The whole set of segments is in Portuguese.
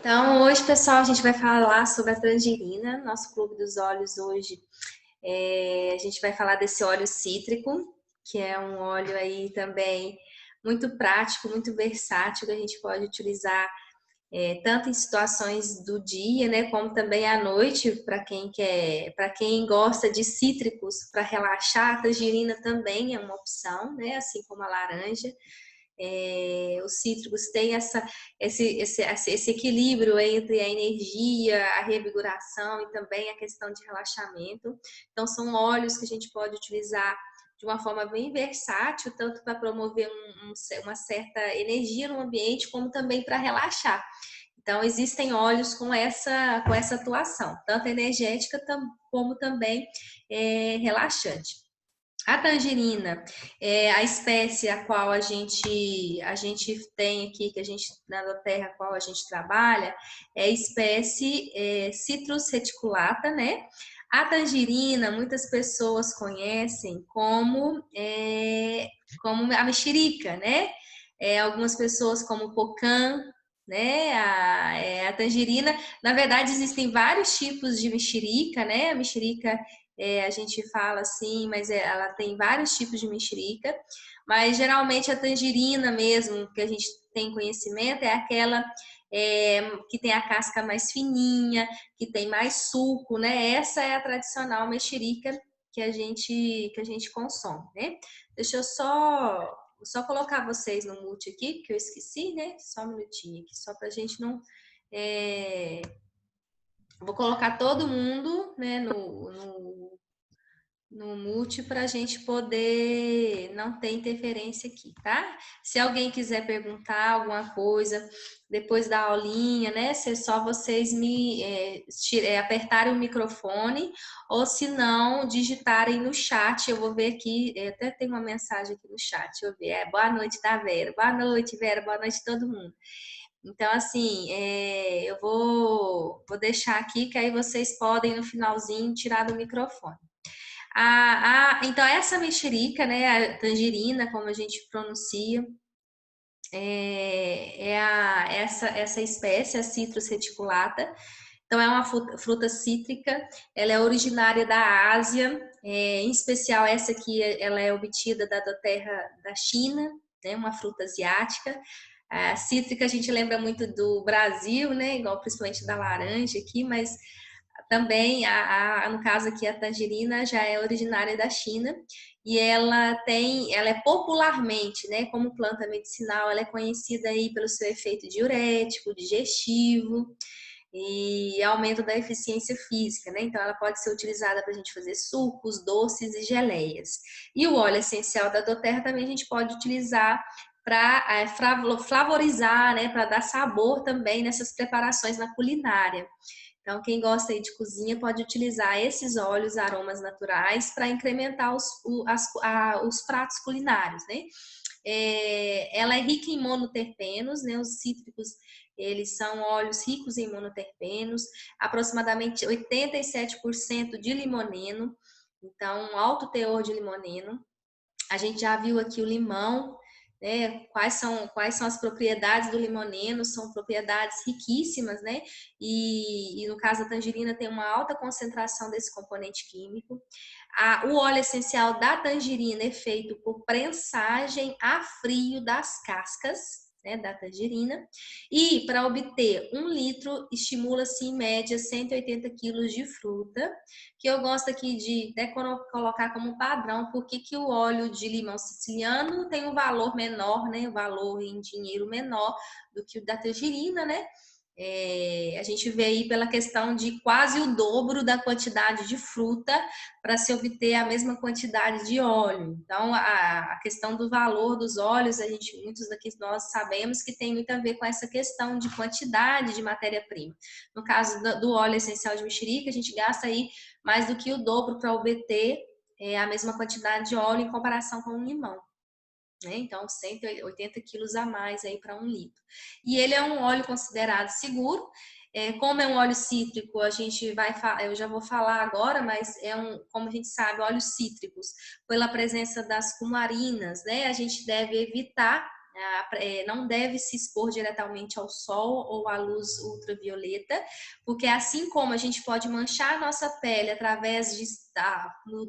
Então, hoje, pessoal, a gente vai falar sobre a tangerina, nosso clube dos óleos hoje. A gente vai falar desse óleo cítrico, que é um óleo aí também muito prático, muito versátil, que a gente pode utilizar tanto em situações do dia, né, como também à noite, para quem gosta de cítricos para relaxar, a tangerina também é uma opção, né, assim como a laranja. Os cítricos têm esse equilíbrio entre a energia, a revigoração e também a questão de relaxamento. Então, são óleos que a gente pode utilizar de uma forma bem versátil, tanto para promover uma certa energia no ambiente, como também para relaxar. Então, existem óleos com essa atuação, tanto energética como também relaxante. A tangerina é a espécie a qual a gente tem aqui, que a gente na terra a qual a gente trabalha, é a espécie Citrus reticulata, né? A tangerina, muitas pessoas conhecem como a mexerica, né? Algumas pessoas como pocã, né? A tangerina, na verdade, existem vários tipos de mexerica, né? A mexerica a gente fala assim, mas ela tem vários tipos de mexerica, mas geralmente a tangerina mesmo, que a gente tem conhecimento, é aquela que tem a casca mais fininha, que tem mais suco, né? Essa é a tradicional mexerica que a gente consome, né? Deixa eu só colocar vocês no mute aqui, que eu esqueci, né? Só um minutinho aqui, só para a gente não. É... Vou colocar todo mundo, né, no mute para a gente poder não ter interferência aqui, tá? Se alguém quiser perguntar alguma coisa depois da aulinha, né? Se é só vocês apertarem o microfone ou se não, digitarem no chat. Eu vou ver aqui, até tem uma mensagem aqui no chat, deixa eu ver. Boa noite, tá, Vera? Boa noite, Vera. Boa noite todo mundo. Então, assim, eu vou deixar aqui que aí vocês podem no finalzinho tirar do microfone. Então, essa mexerica, né, a tangerina, como a gente pronuncia, essa espécie, a Citrus reticulata. Então, é uma fruta cítrica, ela é originária da Ásia, em especial essa aqui, ela é obtida da terra da China, né, uma fruta asiática. A cítrica a gente lembra muito do Brasil, né, igual principalmente da laranja aqui, mas também, no caso aqui, a tangerina já é originária da China e ela é popularmente, né, como planta medicinal, ela é conhecida aí pelo seu efeito diurético, digestivo e aumento da eficiência física, né? Então, ela pode ser utilizada para a gente fazer sucos, doces e geleias. E o óleo essencial da doTERRA também a gente pode utilizar para flavorizar, né, para dar sabor também nessas preparações na culinária. Então, quem gosta aí de cozinha pode utilizar esses óleos, aromas naturais, para incrementar os pratos culinários, né? Ela é rica em monoterpenos, né? Os cítricos, eles são óleos ricos em monoterpenos, aproximadamente 87% de limoneno, então um alto teor de limoneno. A gente já viu aqui o limão, né? Quais são as propriedades do limoneno? São propriedades riquíssimas, né? E no caso da tangerina tem uma alta concentração desse componente químico. O óleo essencial da tangerina é feito por prensagem a frio das cascas, né, da tangerina. E para obter 1 litro, estimula-se em média 180 quilos de fruta, que eu gosto aqui de até colocar como padrão, porque que o óleo de limão siciliano tem um valor menor, né? Um valor em dinheiro menor do que o da tangerina, né? A gente vê aí pela questão de quase o dobro da quantidade de fruta para se obter a mesma quantidade de óleo. Então, a questão do valor dos óleos, muitos daqui nós sabemos que tem muito a ver com essa questão de quantidade de matéria-prima. No caso do óleo essencial de mexerica, a gente gasta aí mais do que o dobro para obter a mesma quantidade de óleo em comparação com um limão. Né? Então, 180 quilos a mais aí para 1 litro. E ele é um óleo considerado seguro. Como é um óleo cítrico, eu já vou falar agora, mas como a gente sabe, óleos cítricos, pela presença das cumarinas, né? A gente deve evitar não deve se expor diretamente ao sol ou à luz ultravioleta, porque assim como a gente pode manchar a nossa pele através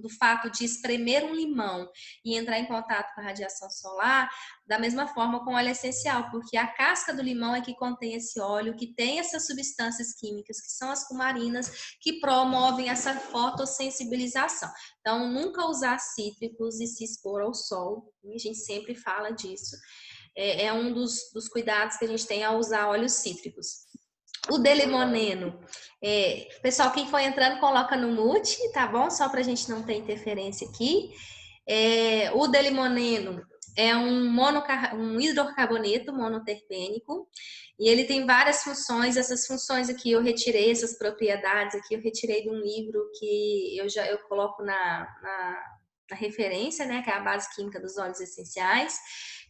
do fato de espremer um limão e entrar em contato com a radiação solar, da mesma forma com óleo essencial, porque a casca do limão é que contém esse óleo, que tem essas substâncias químicas, que são as cumarinas, que promovem essa fotossensibilização. Então, nunca usar cítricos e se expor ao sol, a gente sempre fala disso. É um dos cuidados que a gente tem ao usar óleos cítricos. O delimoneno, pessoal, quem for entrando, coloca no mute, tá bom? Só para a gente não ter interferência aqui. O delimoneno é um hidrocarboneto monoterpênico e ele tem várias funções. Essas funções aqui eu retirei, essas propriedades aqui eu retirei de um livro que eu coloco na referência, né, que é a base química dos óleos essenciais.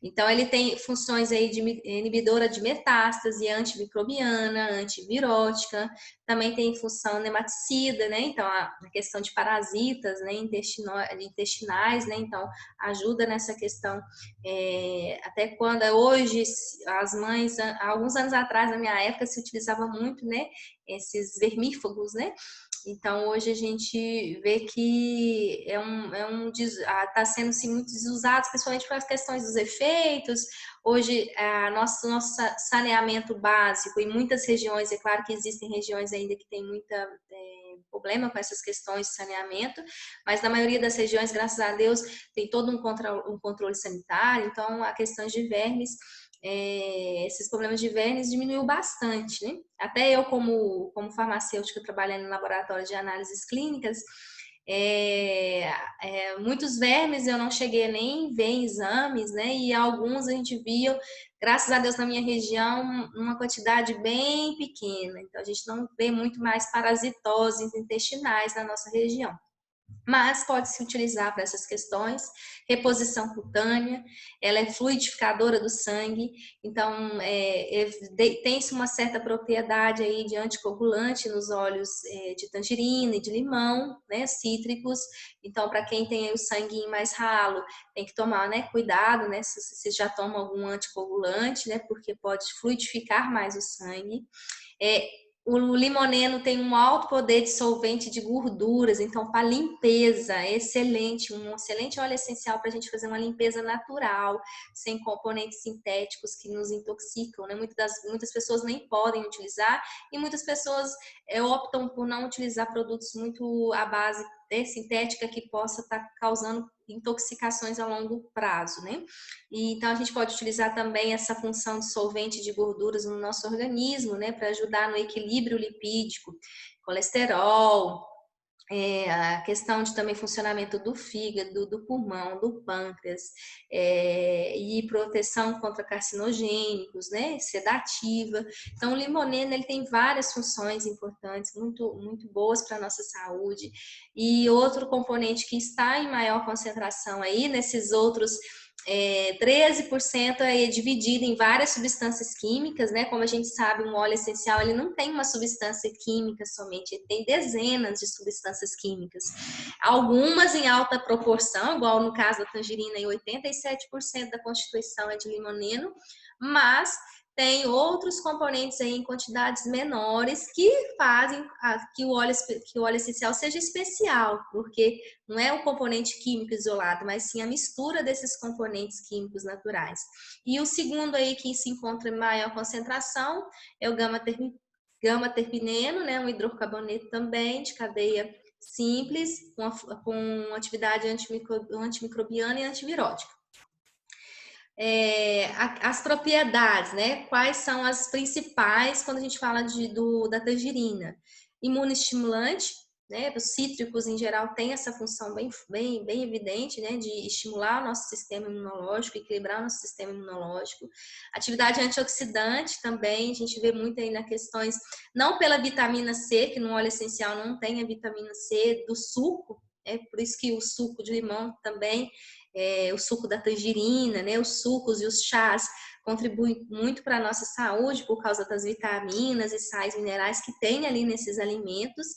Então, ele tem funções aí de inibidora de metástase, antimicrobiana, antivirótica, também tem função nematicida, né? Então, a questão de parasitas, né, intestinais, né? Então, ajuda nessa questão. Até quando hoje as mães, há alguns anos atrás, na minha época, se utilizava muito, né, esses vermífugos, né? Então, hoje a gente vê que está sendo assim, muito desusado, principalmente para as questões dos efeitos. Hoje, nosso saneamento básico, em muitas regiões, é claro que existem regiões ainda que tem muita problema com essas questões de saneamento, mas na maioria das regiões, graças a Deus, tem todo um controle sanitário. Então, a questão de vermes, esses problemas de vermes diminuiu bastante, né? Até eu, como farmacêutica, trabalhando em laboratório de análises clínicas, muitos vermes eu não cheguei nem a ver em exames, né? E alguns a gente viu, graças a Deus, na minha região, uma quantidade bem pequena. Então, a gente não vê muito mais parasitoses intestinais na nossa região. Mas pode se utilizar para essas questões. Reposição cutânea, ela é fluidificadora do sangue, então tem-se uma certa propriedade aí de anticoagulante nos óleos de tangerina e de limão, né, cítricos. Então, para quem tem aí o sanguinho mais ralo, tem que tomar, né, cuidado, né, se já toma algum anticoagulante, né, porque pode fluidificar mais o sangue. O limoneno tem um alto poder dissolvente de gorduras, então para limpeza é excelente, um excelente óleo essencial para a gente fazer uma limpeza natural, sem componentes sintéticos que nos intoxicam, né? Muitas pessoas nem podem utilizar e muitas pessoas optam por não utilizar produtos muito à base sintética que possa estar causando intoxicações a longo prazo, né? E, então a gente pode utilizar também essa função de solvente de gorduras no nosso organismo, né, para ajudar no equilíbrio lipídico, colesterol, a questão de também funcionamento do fígado, do pulmão, do pâncreas, e proteção contra carcinogênicos, né, sedativa. Então, o limoneno ele tem várias funções importantes, muito, muito boas para a nossa saúde. E outro componente que está em maior concentração aí, nesses outros 13% é dividido em várias substâncias químicas, né? Como a gente sabe, um óleo essencial ele não tem uma substância química somente, ele tem dezenas de substâncias químicas. Algumas em alta proporção, igual no caso da tangerina, 87% da constituição é de limoneno, mas tem outros componentes aí em quantidades menores que fazem que o óleo essencial seja especial, porque não é o componente químico isolado, mas sim a mistura desses componentes químicos naturais. E o segundo aí que se encontra em maior concentração é o gama-terpineno, né, um hidrocarboneto também de cadeia simples, com atividade antimicrobiana e antivirótica. As propriedades, né? Quais são as principais quando a gente fala da tangerina? Imunoestimulante, né? Os cítricos em geral têm essa função bem evidente, né? De estimular o nosso sistema imunológico, equilibrar o nosso sistema imunológico. Atividade antioxidante também, a gente vê muito aí nas questões, não pela vitamina C, que no óleo essencial não tem a vitamina C do suco, por isso que o suco de limão também, o suco da tangerina, né, os sucos e os chás contribuem muito para a nossa saúde por causa das vitaminas e sais minerais que tem ali nesses alimentos.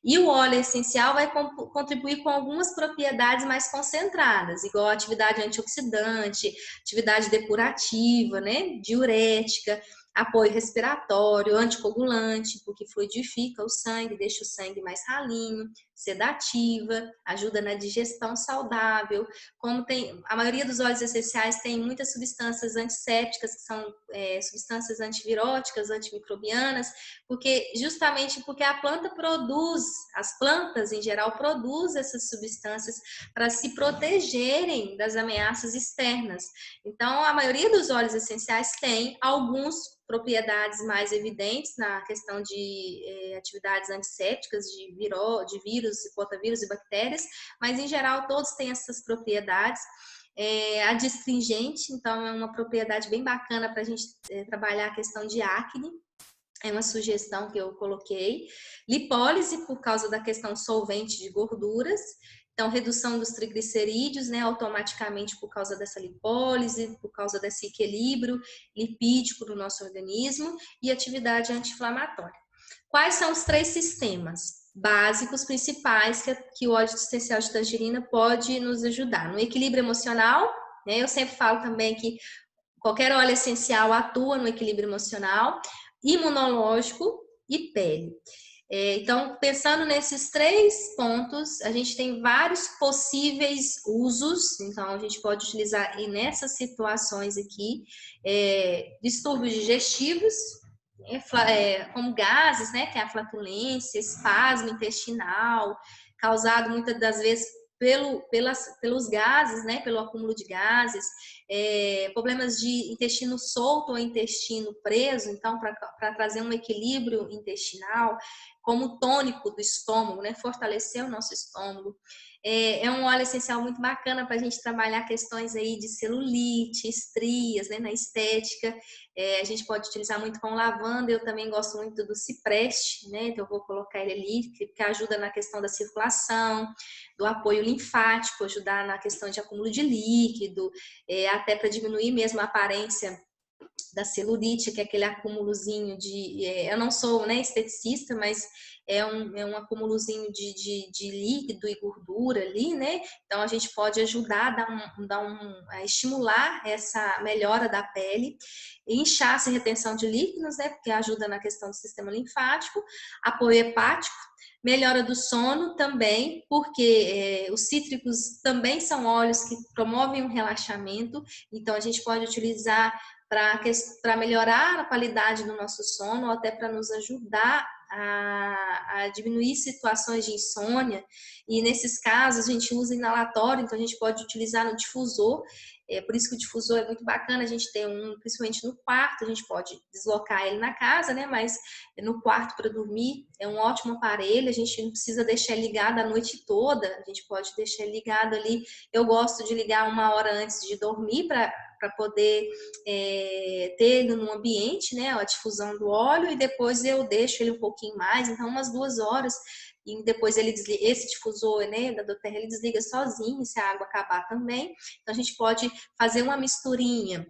E o óleo essencial vai contribuir com algumas propriedades mais concentradas, igual a atividade antioxidante, atividade depurativa, né, diurética, apoio respiratório, anticoagulante, porque fluidifica o sangue, deixa o sangue mais ralinho, sedativa, ajuda na digestão saudável. Como tem a maioria dos óleos essenciais tem muitas substâncias antissépticas, que são substâncias antiviróticas, antimicrobianas, justamente porque a planta produz, as plantas em geral produzem essas substâncias para se protegerem das ameaças externas. Então, a maioria dos óleos essenciais tem alguns propriedades mais evidentes na questão de atividades antissépticas, de vírus, rotavírus e bactérias, mas em geral todos têm essas propriedades. Adstringente, então é uma propriedade bem bacana para a gente trabalhar a questão de acne. É uma sugestão que eu coloquei. Lipólise, por causa da questão solvente de gorduras. Então, redução dos triglicerídeos, né, automaticamente por causa dessa lipólise, por causa desse equilíbrio lipídico no nosso organismo e atividade anti-inflamatória. Quais são os 3 sistemas básicos principais que o óleo essencial de tangerina pode nos ajudar? No equilíbrio emocional, né, eu sempre falo também que qualquer óleo essencial atua no equilíbrio emocional, imunológico e pele. Então, pensando nesses 3 pontos, a gente tem vários possíveis usos. Então, a gente pode utilizar nessas situações aqui, distúrbios digestivos, como gases, né, que é a flatulência, espasmo intestinal, causado muitas das vezes pelos gases, né, pelo acúmulo de gases, problemas de intestino solto ou intestino preso, então para trazer um equilíbrio intestinal, como tônico do estômago, né, fortalecer o nosso estômago. É um óleo essencial muito bacana para a gente trabalhar questões aí de celulite, estrias, né, na estética. A gente pode utilizar muito com lavanda. Eu também gosto muito do cipreste, né, então eu vou colocar ele ali, que ajuda na questão da circulação, do apoio linfático, ajudar na questão de acúmulo de líquido, até para diminuir mesmo a aparência da celulite, que é aquele acúmulozinho de... eu não sou, né, esteticista, mas é um acúmulozinho de líquido e gordura ali, né? Então, a gente pode ajudar a estimular essa melhora da pele, inchaço e retenção de líquidos, né? Porque ajuda na questão do sistema linfático, apoio hepático, melhora do sono também, porque os cítricos também são óleos que promovem um relaxamento, então a gente pode utilizar para melhorar a qualidade do nosso sono, ou até para nos ajudar a diminuir situações de insônia. E nesses casos a gente usa inalatório, então a gente pode utilizar no difusor. Por isso que o difusor é muito bacana, a gente tem um, principalmente no quarto, a gente pode deslocar ele na casa, né? Mas no quarto para dormir é um ótimo aparelho, a gente não precisa deixar ele ligado a noite toda, a gente pode deixar ele ligado ali. Eu gosto de ligar 1 hora antes de dormir para poder ter ele no ambiente, né, a difusão do óleo, e depois eu deixo ele um pouquinho mais, então umas 2 horas, e depois ele desliga, esse difusor, né, da doTERRA, ele desliga sozinho se a água acabar também. Então a gente pode fazer uma misturinha.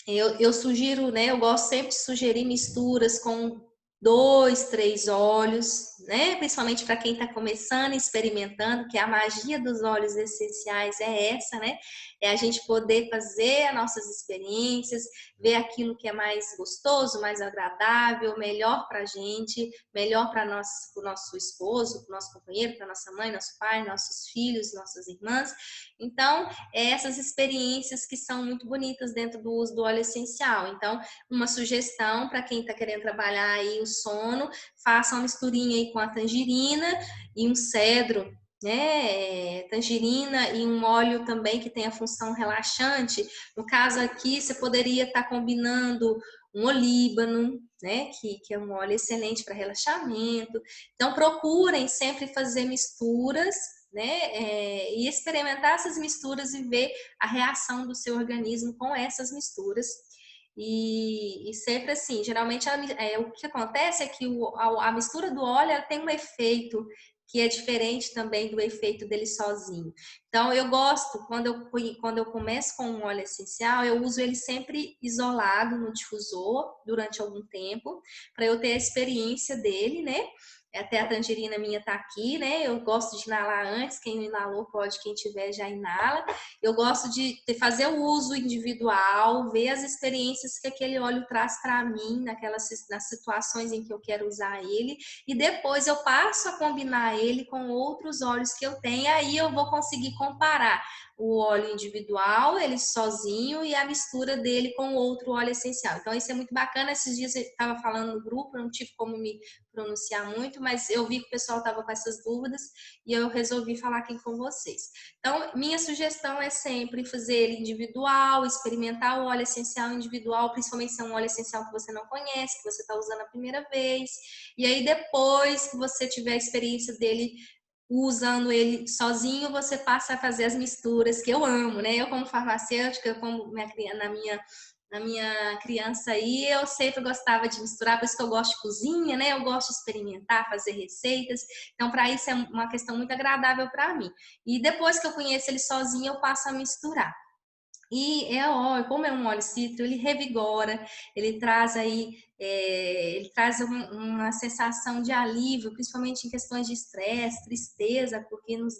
Eu sugiro, né, eu gosto sempre de sugerir misturas com 2, 3 óleos, né? Principalmente para quem está começando, experimentando, que a magia dos óleos essenciais é essa, né? É a gente poder fazer as nossas experiências, ver aquilo que é mais gostoso, mais agradável, melhor para a gente, melhor para o nosso esposo, para o nosso companheiro, para nossa mãe, nosso pai, nossos filhos, nossas irmãs. Então, essas experiências que são muito bonitas dentro do uso do óleo essencial. Então, uma sugestão para quem está querendo trabalhar aí o sono, faça uma misturinha aí com a tangerina e um cedro, né? Tangerina e um óleo também que tem a função relaxante. No caso aqui, você poderia estar combinando um olíbano, né? Que é um óleo excelente para relaxamento. Então, procurem sempre fazer misturas, né? E experimentar essas misturas e ver a reação do seu organismo com essas misturas. E sempre assim, geralmente o que acontece é que a mistura do óleo ela tem um efeito que é diferente também do efeito dele sozinho. Então, eu gosto, quando eu começo com um óleo essencial, eu uso ele sempre isolado no difusor durante algum tempo, para eu ter a experiência dele, né? Até a tangerina minha tá aqui, né? Eu gosto de inalar antes, quem não inalou pode, quem tiver já inala. Eu gosto de fazer o uso individual, ver as experiências que aquele óleo traz para mim, nas situações em que eu quero usar ele, e depois eu passo a combinar ele com outros óleos que eu tenho, aí eu vou conseguir comparar o óleo individual, ele sozinho, e a mistura dele com outro óleo essencial. Então, isso é muito bacana. Esses dias eu estava falando no grupo, não tive como me pronunciar muito, mas eu vi que o pessoal estava com essas dúvidas e eu resolvi falar aqui com vocês. Então, minha sugestão é sempre fazer ele individual, experimentar o óleo essencial individual, principalmente se é um óleo essencial que você não conhece, que você está usando a primeira vez, e aí depois que você tiver a experiência dele, usando ele sozinho, você passa a fazer as misturas que eu amo, né? Eu como farmacêutica, como na minha criança aí, eu sempre gostava de misturar, por isso que eu gosto de cozinha, né? Eu gosto de experimentar, fazer receitas. Então, para isso é uma questão muito agradável para mim. E depois que eu conheço ele sozinho, eu passo a misturar. E é óleo, como é um óleo cítrico, ele revigora, ele traz aí, ele traz uma sensação de alívio, principalmente em questões de estresse, tristeza, porque nos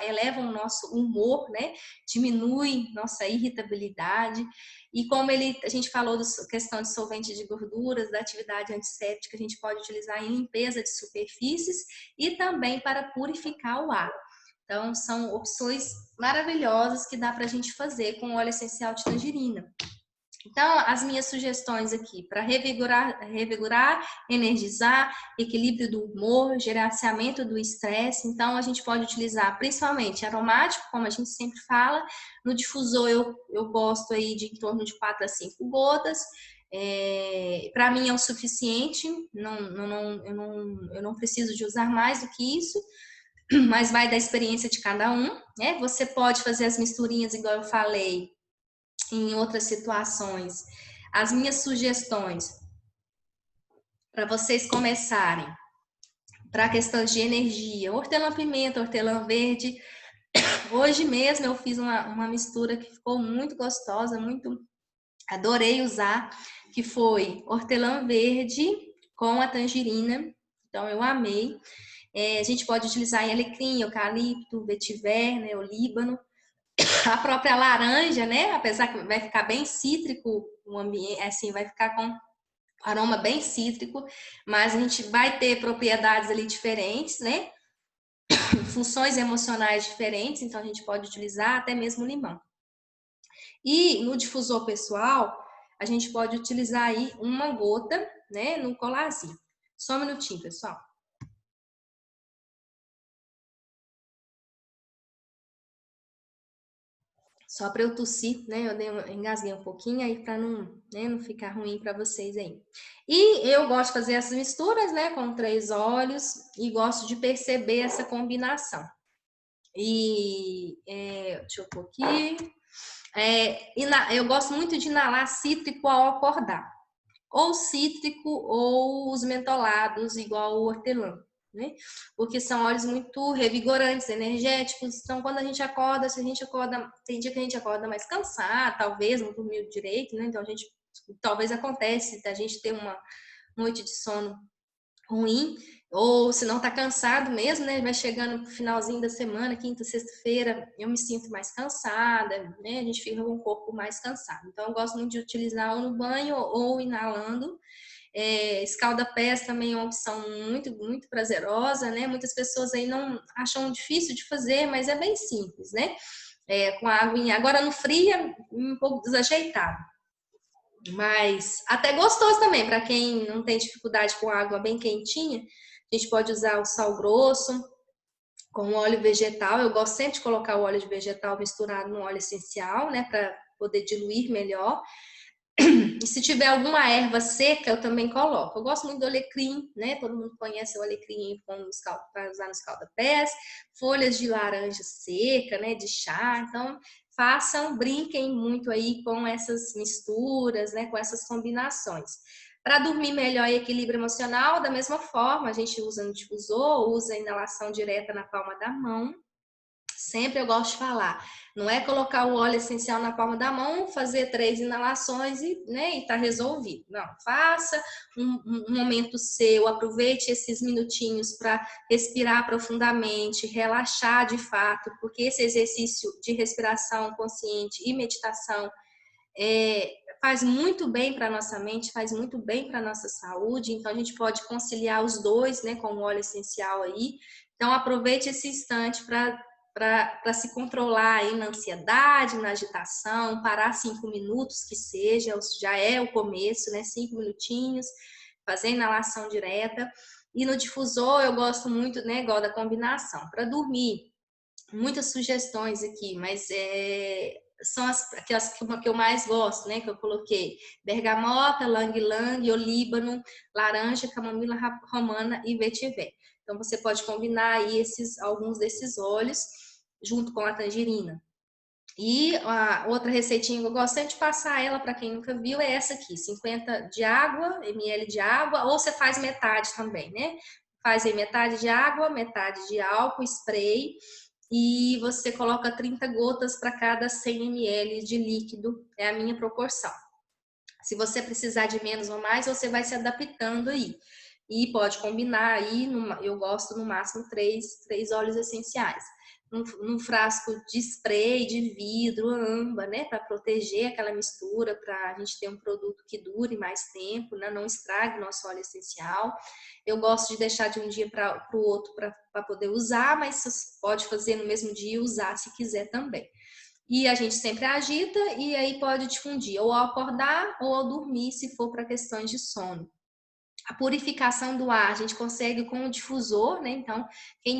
eleva o nosso humor, né? Diminui nossa irritabilidade. E como a gente falou da questão de solvente de gorduras, da atividade antisséptica, a gente pode utilizar em limpeza de superfícies e também para purificar o ar. Então, são opções maravilhosas que dá para a gente fazer com óleo essencial de tangerina. Então, as minhas sugestões aqui para revigorar, energizar, equilíbrio do humor, gerenciamento do estresse. Então, a gente pode utilizar principalmente aromático, como a gente sempre fala. No difusor, eu gosto aí de em torno de 4 a 5 gotas. Para mim é o suficiente, eu não preciso de usar mais do que isso, mas vai da experiência de cada um, né? Você pode fazer as misturinhas, igual eu falei, em outras situações. As minhas sugestões para vocês começarem, para questões de energia, hortelã-pimenta, hortelã-verde. Hoje mesmo eu fiz uma mistura que ficou muito gostosa, adorei usar, que foi hortelã-verde com a tangerina. Então eu amei. A gente pode utilizar em alecrim, eucalipto, vetiver, né, o líbano. A própria laranja, né? Apesar que vai ficar bem cítrico o ambiente, assim, vai ficar com aroma bem cítrico, mas a gente vai ter propriedades ali diferentes, né? Funções emocionais diferentes, então a gente pode utilizar até mesmo limão. E no difusor pessoal, a gente pode utilizar aí uma gota, né, no colarzinho. Só um minutinho, pessoal. Só para eu tossir, né? Engasguei um pouquinho aí para não ficar ruim para vocês aí. E eu gosto de fazer essas misturas, né? Com 3 óleos e gosto de perceber essa combinação. Deixa eu pôr aqui. Eu gosto muito de inalar cítrico ao acordar. Ou cítrico ou os mentolados, igual o hortelã, né? Porque são óleos muito revigorantes, energéticos. Então, quando a gente acorda, se a gente acorda, tem dia que a gente acorda mais cansado, talvez não dormiu direito, né? Então, talvez acontece da gente ter uma noite de sono ruim, ou se não tá cansado mesmo, né? Vai chegando no finalzinho da semana, quinta, sexta-feira, eu me sinto mais cansada, né? A gente fica com o corpo mais cansado. Então, eu gosto muito de utilizar ou no banho ou inalando. Escalda-pés também é uma opção muito, muito prazerosa, né? Muitas pessoas aí não acham difícil de fazer, mas é bem simples, né? Com a aguinha. Agora no frio é um pouco desajeitado, mas até gostoso também, para quem não tem dificuldade com água bem quentinha. A gente pode usar o sal grosso com óleo vegetal. Eu gosto sempre de colocar o óleo de vegetal misturado no óleo essencial, né, para poder diluir melhor. E se tiver alguma erva seca, eu também coloco. Eu gosto muito do alecrim, né? Todo mundo conhece o alecrim para usar no escalda-pés. Folhas de laranja seca, né? De chá. Então, brinquem muito aí com essas misturas, né? Com essas combinações. Para dormir melhor e equilíbrio emocional, da mesma forma, a gente usa no difusor, usa a inalação direta na palma da mão. Sempre eu gosto de falar, não é colocar o óleo essencial na palma da mão, fazer 3 inalações e, né, e tá resolvido. Não, faça um momento seu, aproveite esses minutinhos para respirar profundamente, relaxar de fato, porque esse exercício de respiração consciente e meditação faz muito bem para a nossa mente, faz muito bem para a nossa saúde, então a gente pode conciliar os dois, né, com o óleo essencial aí. Então aproveite esse instante para se controlar aí na ansiedade, na agitação, parar 5 minutos que seja, já é o começo, né, 5 minutinhos, fazer inalação direta. E no difusor eu gosto muito, né, igual da combinação. Para dormir, muitas sugestões aqui, mas são aquelas que eu mais gosto, né? Que eu coloquei: bergamota, lang-lang, olíbano, laranja, camomila romana e vetiver. Então você pode combinar aí alguns desses óleos junto com a tangerina. E a outra receitinha que eu gosto sempre de passar ela para quem nunca viu é essa aqui: 50 de água, ml de água, ou você faz metade também, né? Faz aí metade de água, metade de álcool, spray, e você coloca 30 gotas para cada 100 ml de líquido, é a minha proporção. Se você precisar de menos ou mais, você vai se adaptando aí. E pode combinar aí, eu gosto no máximo três óleos essenciais. Num frasco de spray, de vidro, âmbar, né? Para proteger aquela mistura, para a gente ter um produto que dure mais tempo, né? Não estrague nosso óleo essencial. Eu gosto de deixar de um dia para o outro para poder usar, mas você pode fazer no mesmo dia e usar se quiser também. E a gente sempre agita e aí pode difundir ou ao acordar ou ao dormir, se for para questões de sono. A purificação do ar a gente consegue com o difusor, né? Então, quem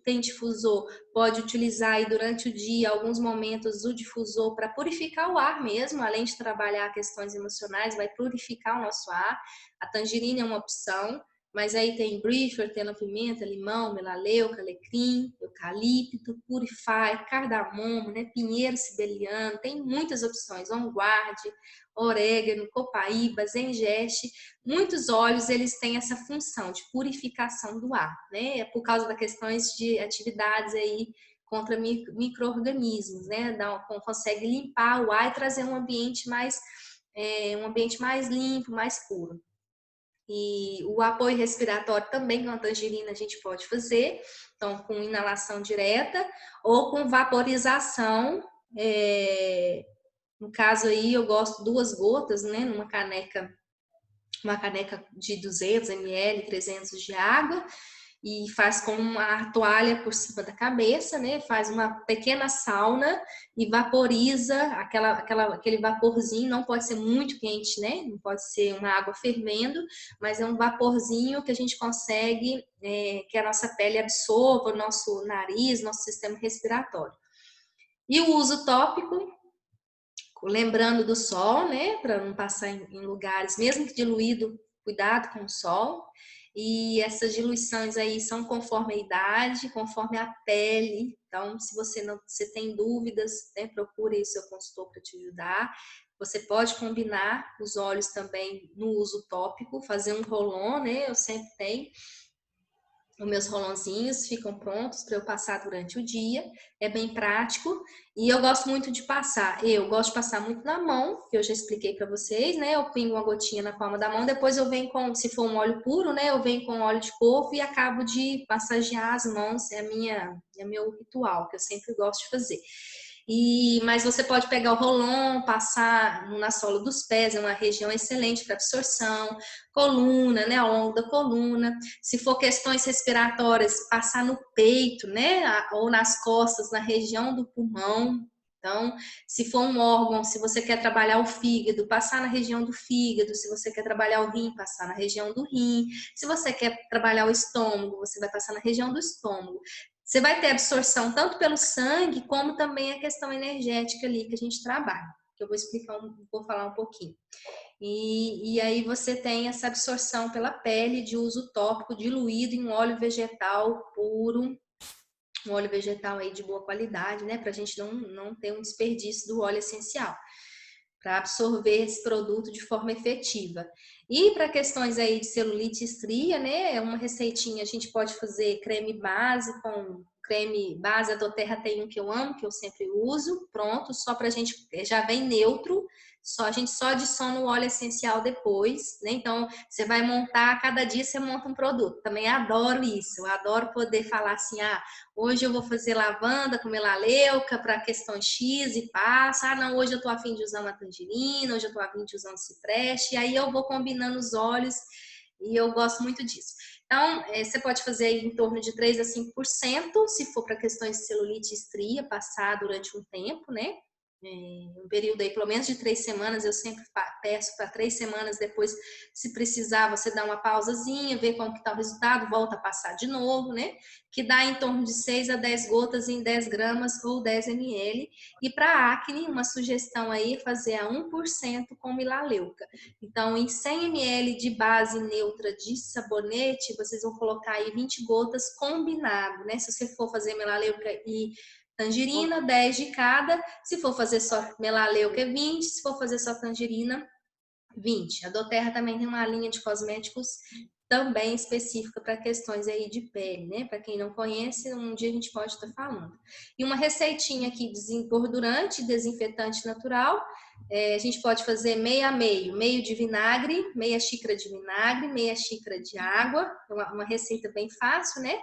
tem difusor pode utilizar aí durante o dia, alguns momentos, o difusor para purificar o ar mesmo, além de trabalhar questões emocionais, vai purificar o nosso ar. A tangerina é uma opção, mas aí tem briefer, pimenta, limão, melaleuca, alecrim, eucalipto, purify, cardamomo, né? Pinheiro siberiano, tem muitas opções, on-guard, orégano, copaíba, zengeste. Muitos óleos eles têm essa função de purificação do ar, né? É por causa das questões de atividades aí contra micro-organismos, né? Consegue limpar o ar e trazer um ambiente mais limpo, mais puro. E o apoio respiratório também com a tangerina a gente pode fazer, então com inalação direta ou com vaporização. No caso aí eu gosto 2 gotas, né? Numa caneca, uma caneca de 200 ml, 300 de água, e faz com uma toalha por cima da cabeça, né? Faz uma pequena sauna e vaporiza aquele vaporzinho. Não pode ser muito quente, né? Não pode ser uma água fervendo, mas é um vaporzinho que a gente consegue que a nossa pele absorva, o nosso nariz, nosso sistema respiratório. E o uso tópico, lembrando do sol, né, para não passar em lugares, mesmo que diluído, cuidado com o sol. E essas diluições aí são conforme a idade, conforme a pele. Então, se você tem dúvidas, né, procure aí seu consultor para te ajudar. Você pode combinar os óleos também no uso tópico, fazer um roll-on, né? Eu sempre tenho. Os meus rolãozinhos ficam prontos para eu passar durante o dia, é bem prático e eu gosto muito de passar. Eu gosto de passar muito na mão, que eu já expliquei para vocês, né? Eu pingo uma gotinha na palma da mão, depois eu venho com, se for um óleo puro, né? Eu venho com óleo de coco e acabo de massagear as mãos, é meu ritual que eu sempre gosto de fazer. Mas você pode pegar o rolon, passar na sola dos pés, é uma região excelente para absorção, coluna, né, ao longo da coluna. Se for questões respiratórias, passar no peito, né, ou nas costas, na região do pulmão. Então, se for um órgão, se você quer trabalhar o fígado, passar na região do fígado. Se você quer trabalhar o rim, passar na região do rim. Se você quer trabalhar o estômago, você vai passar na região do estômago. Você vai ter absorção tanto pelo sangue, como também a questão energética ali que a gente trabalha, que eu vou falar um pouquinho. E aí você tem essa absorção pela pele de uso tópico diluído em óleo vegetal puro, um óleo vegetal aí de boa qualidade, né? Para a gente não ter um desperdício do óleo essencial, para absorver esse produto de forma efetiva. E para questões aí de celulite e estria, né? É uma receitinha, a gente pode fazer creme base com creme base, a doTERRA tem um que eu amo, que eu sempre uso, pronto, só pra gente, já vem neutro, a gente só adiciona o óleo essencial depois, né? Então, você vai montar, cada dia você monta um produto. Também adoro isso, eu adoro poder falar assim, hoje eu vou fazer lavanda com melaleuca para questão X e passa. Não, hoje eu tô a fim de usar uma tangerina, hoje eu tô a fim de usar um cipreste, e aí eu vou combinando os óleos e eu gosto muito disso. Então, você pode fazer aí em torno de 3 a 5%, se for para questões de celulite e estria, passar durante um tempo, né? Um período aí, pelo menos de 3 semanas, eu sempre peço para 3 semanas, depois, se precisar, você dá uma pausazinha, vê como que tá o resultado, volta a passar de novo, né? Que dá em torno de 6 a 10 gotas em 10 gramas ou 10 ml. E para acne, uma sugestão aí é fazer a 1% com melaleuca. Então, em 100 ml de base neutra de sabonete, vocês vão colocar aí 20 gotas combinado, né? Se você for fazer melaleuca e tangerina, 10 de cada. Se for fazer só melaleuca, é 20. Se for fazer só tangerina, 20. A doTERRA também tem uma linha de cosméticos também específica para questões aí de pele, né? Para quem não conhece, um dia a gente pode estar falando. E uma receitinha aqui, desengordurante, desinfetante natural. A gente pode fazer meio a meio, meio de vinagre, meia xícara de vinagre, meia xícara de água, uma receita bem fácil, né?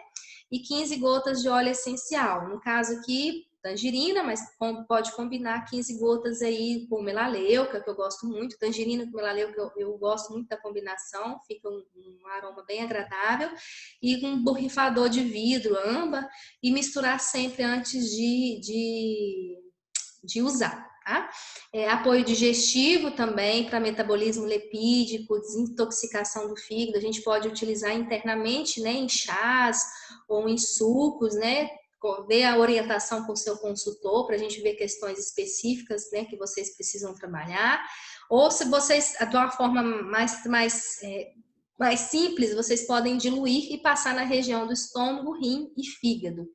E 15 gotas de óleo essencial. No caso aqui, tangerina, mas pode combinar 15 gotas aí com melaleuca, que eu gosto muito. Tangerina com melaleuca, eu gosto muito da combinação, fica um aroma bem agradável. E um borrifador de vidro, âmbar, e misturar sempre antes de usar. Tá? Apoio digestivo também para metabolismo lipídico, desintoxicação do fígado. A gente pode utilizar internamente, né, em chás ou em sucos, né? Ver a orientação com o seu consultor para a gente ver questões específicas, né, que vocês precisam trabalhar. Ou se vocês, de uma forma mais simples, vocês podem diluir e passar na região do estômago, rim e fígado.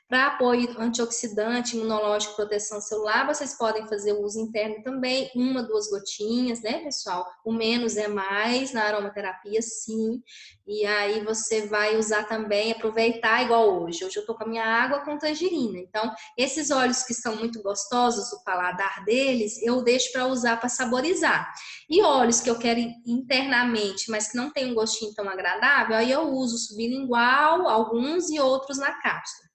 Para apoio antioxidante, imunológico, proteção celular, vocês podem fazer o uso interno também, 1, 2 gotinhas, né, pessoal? O menos é mais na aromaterapia, sim. E aí você vai usar também, aproveitar igual hoje. Hoje eu tô com a minha água com tangerina. Então, esses óleos que são muito gostosos, o paladar deles, eu deixo para usar para saborizar. E óleos que eu quero internamente, mas que não tem um gostinho tão agradável, aí eu uso sublingual, alguns e outros na cápsula.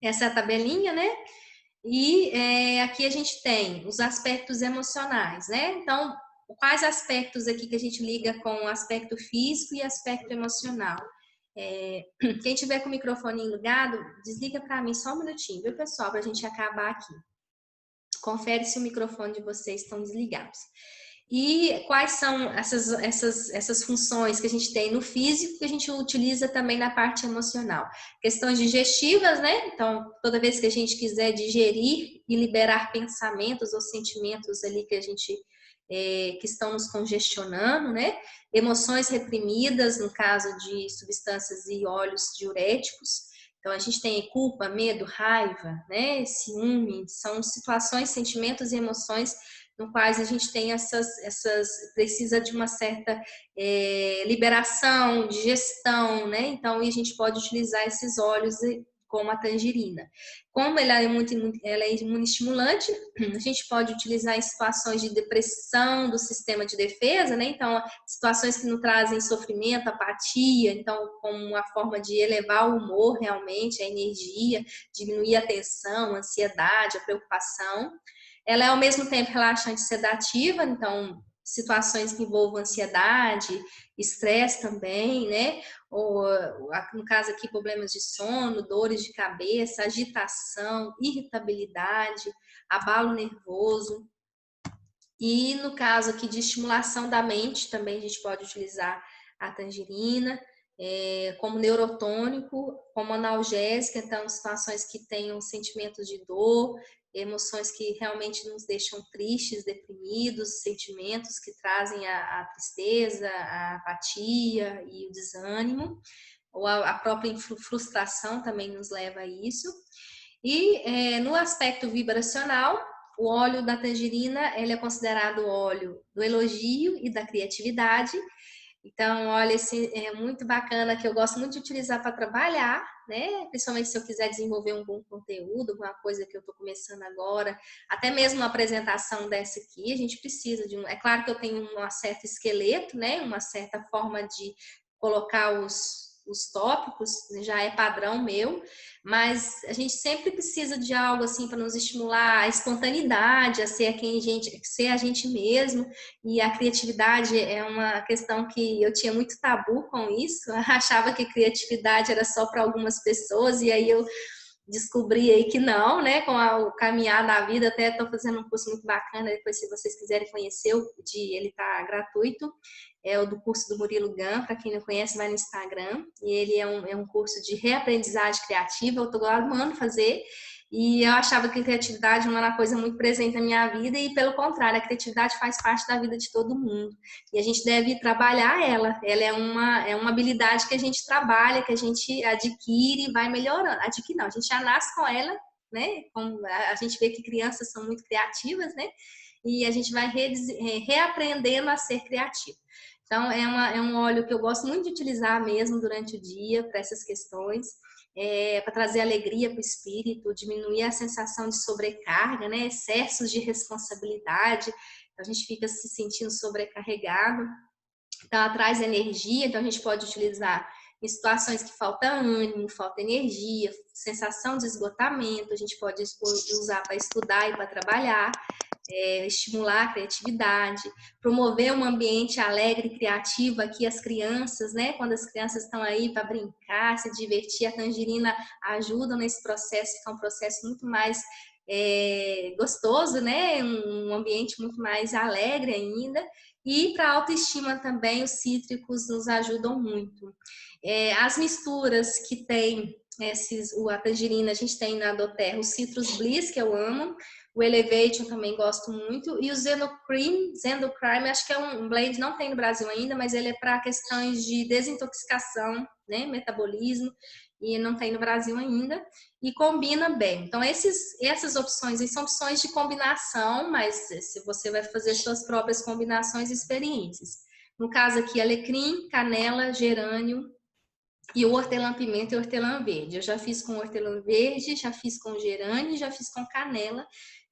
Essa é a tabelinha, né? E aqui a gente tem os aspectos emocionais, né? Então, quais aspectos aqui que a gente liga com o aspecto físico e aspecto emocional? Quem tiver com o microfone ligado, desliga para mim só um minutinho, viu, pessoal? Para a gente acabar aqui. Confere se o microfone de vocês estão desligados. E quais são essas funções que a gente tem no físico que a gente utiliza também na parte emocional? Questões digestivas, né? Então, toda vez que a gente quiser digerir e liberar pensamentos ou sentimentos ali que estão nos congestionando, né? Emoções reprimidas, no caso de substâncias e óleos diuréticos. Então, a gente tem culpa, medo, raiva, né? Ciúme, são situações, sentimentos e emoções no quais a gente tem precisa de uma certa liberação, digestão, né? Então, a gente pode utilizar esses óleos como a tangerina. Como ela é imunoestimulante, a gente pode utilizar em situações de depressão do sistema de defesa, né? Então, situações que não trazem sofrimento, apatia, então, como uma forma de elevar o humor realmente, a energia, diminuir a tensão, a ansiedade, a preocupação. Ela é ao mesmo tempo relaxante e sedativa, então situações que envolvam ansiedade, estresse também, né? Ou, no caso aqui, problemas de sono, dores de cabeça, agitação, irritabilidade, abalo nervoso. E no caso aqui de estimulação da mente, também a gente pode utilizar a tangerina como neurotônico, como analgésica, então situações que tenham sentimentos de dor, emoções que realmente nos deixam tristes, deprimidos, sentimentos que trazem a tristeza, a apatia e o desânimo, ou a própria frustração também nos leva a isso. E no aspecto vibracional, o óleo da tangerina ele é considerado o óleo do elogio e da criatividade. Então, olha, esse é muito bacana, que eu gosto muito de utilizar para trabalhar, né? Principalmente se eu quiser desenvolver um bom conteúdo, alguma coisa que eu estou começando agora, até mesmo uma apresentação dessa aqui, a gente precisa de um. É claro que eu tenho um certo esqueleto, né? Uma certa forma de colocar os tópicos, já é padrão meu, mas a gente sempre precisa de algo assim para nos estimular a espontaneidade, a ser ser a gente mesmo. E a criatividade é uma questão que eu tinha muito tabu com isso, eu achava que criatividade era só para algumas pessoas, e aí eu descobri aí que não, né? Com o caminhar da vida, até estou fazendo um curso muito bacana, depois se vocês quiserem conhecer, ele está gratuito, é o do curso do Murilo Gun, para quem não conhece, vai no Instagram, e ele é um curso de reaprendizagem criativa, eu estou amando fazer, e eu achava que a criatividade não era uma coisa muito presente na minha vida, e pelo contrário, a criatividade faz parte da vida de todo mundo, e a gente deve trabalhar ela. Ela é uma habilidade que a gente trabalha, que a gente adquire e vai melhorando. Adquire não, a gente já nasce com ela, né? A gente vê que crianças são muito criativas, né? E a gente vai reaprendendo a ser criativo. Então, é um óleo que eu gosto muito de utilizar mesmo durante o dia para essas questões, para trazer alegria para o espírito, diminuir a sensação de sobrecarga, né? Excessos de responsabilidade, a gente fica se sentindo sobrecarregado. Então, ela traz energia, então a gente pode utilizar em situações que falta ânimo, falta energia, sensação de esgotamento, a gente pode usar para estudar e para trabalhar, estimular a criatividade, promover um ambiente alegre e criativo aqui, as crianças, né? Quando as crianças estão aí para brincar, se divertir, a tangerina ajuda nesse processo, fica um processo muito mais gostoso, né? Um ambiente muito mais alegre ainda. E para a autoestima também, os cítricos nos ajudam muito. As misturas que tem a tangerina, a gente tem na doTERRA o Citrus Bliss, que eu amo, o Elevation também gosto muito, e o Zendocrime, acho que é um blend, não tem no Brasil ainda, mas ele é para questões de desintoxicação, né, metabolismo, e não tem no Brasil ainda, e combina bem. Então, essas opções aí são opções de combinação, mas se você vai fazer suas próprias combinações e experiências. No caso aqui, alecrim, canela, gerânio, e o hortelã-pimenta e hortelã-verde. Eu já fiz com hortelã-verde, já fiz com gerânio, já fiz com canela.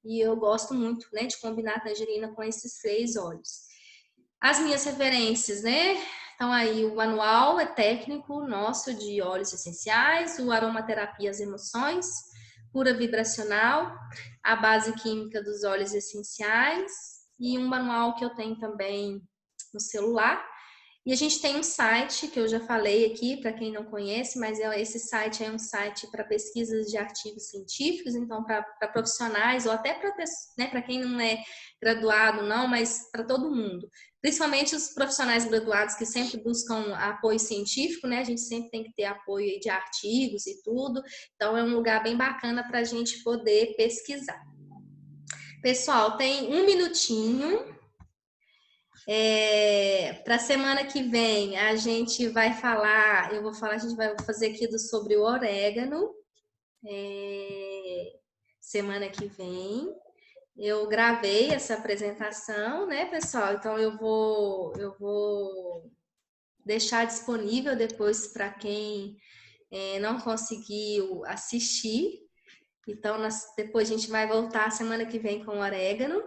E eu gosto muito, né, de combinar a tangerina com esses 3 óleos. As minhas referências, né? Então aí o manual é técnico nosso de óleos essenciais, o aromaterapia as emoções, cura vibracional, a base química dos óleos essenciais e um manual que eu tenho também no celular. E a gente tem um site que eu já falei aqui, para quem não conhece, mas esse site é um site para pesquisas de artigos científicos, então para profissionais ou até para quem não é graduado, não, mas para todo mundo. Principalmente os profissionais graduados que sempre buscam apoio científico, né? A gente sempre tem que ter apoio de artigos e tudo. Então é um lugar bem bacana para a gente poder pesquisar. Pessoal, tem um minutinho. Para a semana que vem a gente vai falar, a gente vai fazer aqui sobre o orégano. Semana que vem eu gravei essa apresentação, né, pessoal? Então eu vou deixar disponível depois para quem não conseguiu assistir. Então depois a gente vai voltar semana que vem com o orégano.